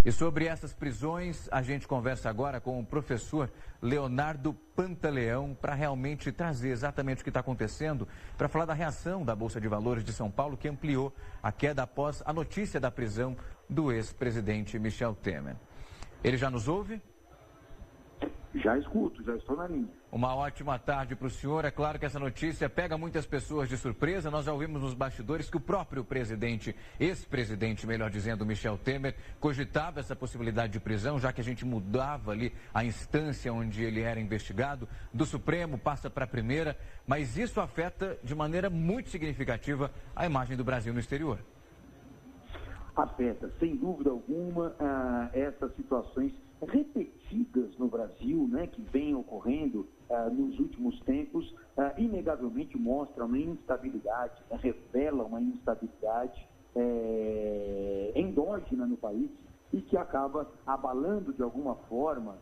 E sobre essas prisões, a gente conversa agora com o professor Leonardo Pantaleão para realmente trazer exatamente o que está acontecendo, para falar da reação da Bolsa de Valores de São Paulo, que ampliou a queda após a notícia da prisão do ex-presidente Michel Temer. Ele já nos ouve? Já escuto, já estou na linha. Uma ótima tarde para o senhor. É claro que essa notícia pega muitas pessoas de surpresa. Nós já ouvimos nos bastidores que o próprio presidente, ex-presidente, melhor dizendo, Michel Temer, cogitava essa possibilidade de prisão, já que a gente mudava ali a instância onde ele era investigado, do Supremo passa para a primeira, mas isso afeta de maneira muito significativa a imagem do Brasil no exterior. Afeta, sem dúvida alguma, essas situações repetidas no Brasil, né, que vêm ocorrendo nos últimos tempos, inegavelmente mostram uma instabilidade, revela uma instabilidade endógena no país e que acaba abalando de alguma forma,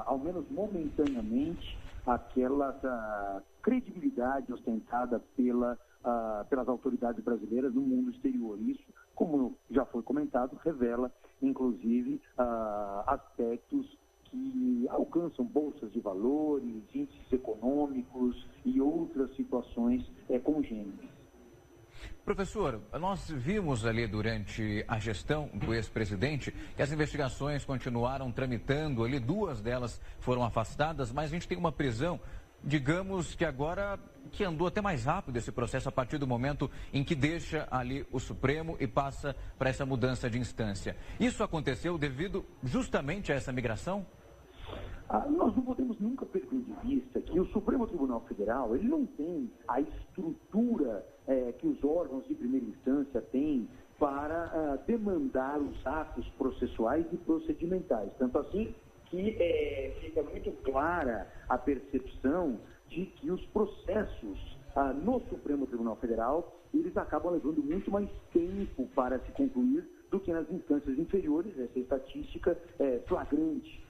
ao menos momentaneamente, aquela credibilidade ostentada pelas autoridades brasileiras no mundo exterior. Isso, como já foi comentado, revela, inclusive, aspectos que alcançam bolsas de valores, índices econômicos e outras situações congêneres. Professor, nós vimos ali durante a gestão do ex-presidente que as investigações continuaram tramitando ali, 2 delas foram afastadas, mas a gente tem uma prisão, digamos que agora que andou até mais rápido esse processo a partir do momento em que deixa ali o Supremo e passa para essa mudança de instância. Isso aconteceu devido justamente a essa migração? Nós não podemos nunca perder de vista que o Supremo Tribunal Federal ele não tem a estrutura que os órgãos de primeira instância têm para demandar os atos processuais e procedimentais. Tanto assim que fica muito clara a percepção de que os processos no Supremo Tribunal Federal, eles acabam levando muito mais tempo para se concluir do que nas instâncias inferiores. Essa estatística é flagrante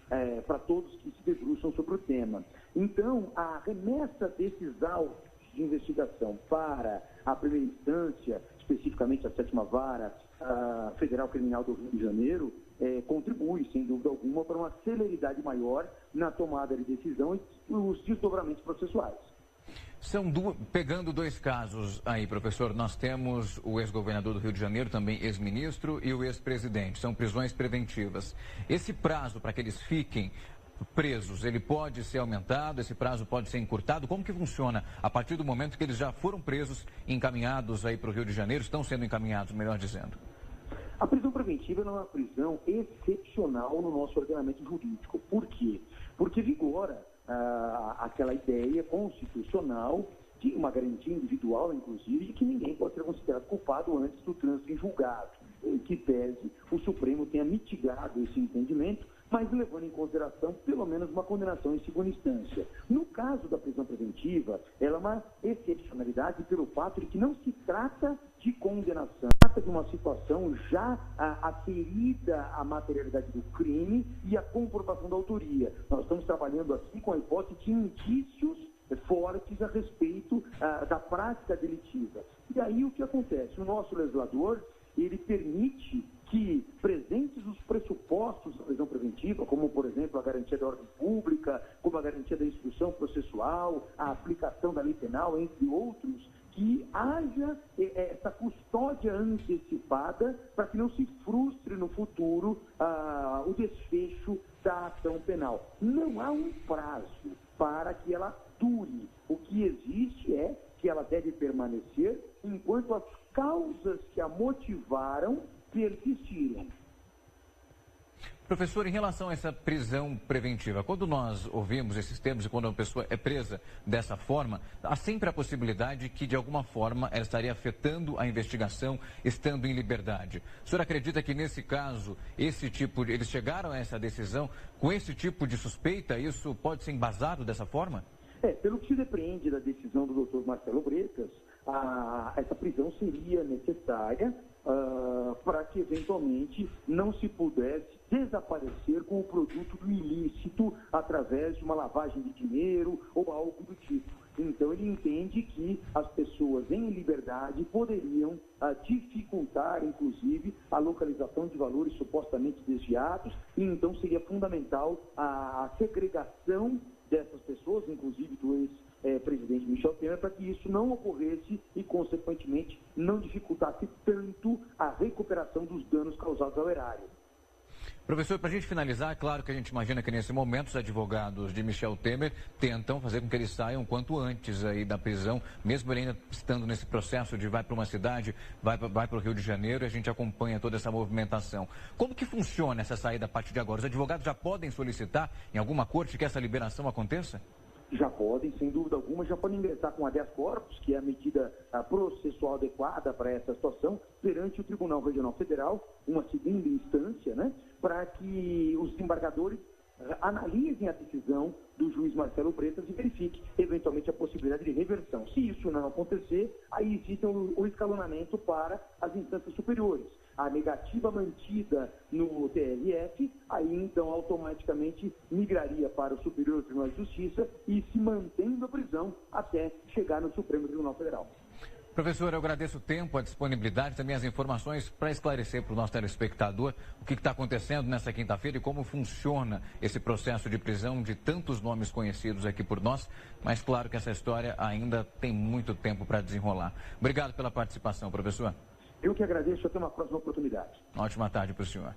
para todos que se debruçam sobre o tema. Então, a remessa desses autos de investigação para a primeira instância, especificamente a 7ª Vara Federal Criminal do Rio de Janeiro, contribui, sem dúvida alguma, para uma celeridade maior na tomada de decisão e os desdobramentos processuais. Pegando 2 casos aí, professor, nós temos o ex-governador do Rio de Janeiro, também ex-ministro, e o ex-presidente. São prisões preventivas. Esse prazo para que eles fiquem presos, ele pode ser aumentado, esse prazo pode ser encurtado? Como que funciona a partir do momento que eles já foram presos e encaminhados aí para o Rio de Janeiro, estão sendo encaminhados, melhor dizendo? A prisão preventiva é uma prisão excepcional no nosso ordenamento jurídico. Por quê? Porque vigora aquela ideia constitucional de uma garantia individual, inclusive, de que ninguém pode ser considerado culpado antes do trânsito em julgado. Em que pese o Supremo tenha mitigado esse entendimento, mas levando em consideração pelo menos uma condenação em segunda instância. No caso da prisão preventiva, ela é uma excepcionalidade pelo fato de que não se trata de condenação, trata de uma situação já aferida à materialidade do crime e à comprovação da autoria. Nós estamos trabalhando aqui com a hipótese de indícios fortes a respeito da prática delitiva. E aí o que acontece? O nosso legislador, ele permite que, presentes os pressupostos da prisão preventiva, como, por exemplo, a garantia da ordem pública, como a garantia da instrução processual, a aplicação da lei penal, entre outros, que haja essa custódia antecipada para que não se frustre no futuro o desfecho da ação penal. Não há um prazo para que ela dure. O que existe é que ela deve permanecer enquanto as causas que a motivaram persistirem. Professor, em relação a essa prisão preventiva, quando nós ouvimos esses termos e quando uma pessoa é presa dessa forma, há sempre a possibilidade que, de alguma forma, ela estaria afetando a investigação estando em liberdade. O senhor acredita que, nesse caso, eles chegaram a essa decisão com esse tipo de suspeita? Isso pode ser embasado dessa forma? Pelo que se depreende da decisão do Dr. Marcelo Bretas, essa prisão seria necessária para que, eventualmente, não se pudesse desaparecer com o produto do ilícito através de uma lavagem de dinheiro ou algo do tipo. Então, ele entende que as pessoas em liberdade poderiam dificultar, inclusive, a localização de valores supostamente desviados, e então seria fundamental a segregação dessas pessoas, inclusive do ex-presidente Michel Temer, para que isso não ocorresse e, consequentemente, não dificultasse tanto a recuperação dos danos causados ao erário. Professor, para a gente finalizar, é claro que a gente imagina que nesse momento os advogados de Michel Temer tentam fazer com que eles saiam quanto antes aí da prisão, mesmo ele ainda estando nesse processo de vai para uma cidade, vai para o Rio de Janeiro, e a gente acompanha toda essa movimentação. Como que funciona essa saída a partir de agora? Os advogados já podem solicitar em alguma corte que essa liberação aconteça? Já podem, sem dúvida alguma, já podem ingressar com habeas corpus, que é a medida processual adequada para essa situação, perante o Tribunal Regional Federal, uma segunda instância, né, para que os desembargadores analisem a decisão do juiz Marcelo Bretas e verifiquem, eventualmente, a possibilidade de reversão. Se isso não acontecer, aí existe o escalonamento para as instâncias superiores. A negativa mantida no TRF, aí então automaticamente migraria para o Superior Tribunal de Justiça e se mantendo a prisão até chegar no Supremo Tribunal Federal. Professor, eu agradeço o tempo, a disponibilidade, também as informações para esclarecer para o nosso telespectador o que está acontecendo nessa quinta-feira e como funciona esse processo de prisão de tantos nomes conhecidos aqui por nós. Mas claro que essa história ainda tem muito tempo para desenrolar. Obrigado pela participação, professor. Eu que agradeço, até uma próxima oportunidade. Ótima tarde para o senhor.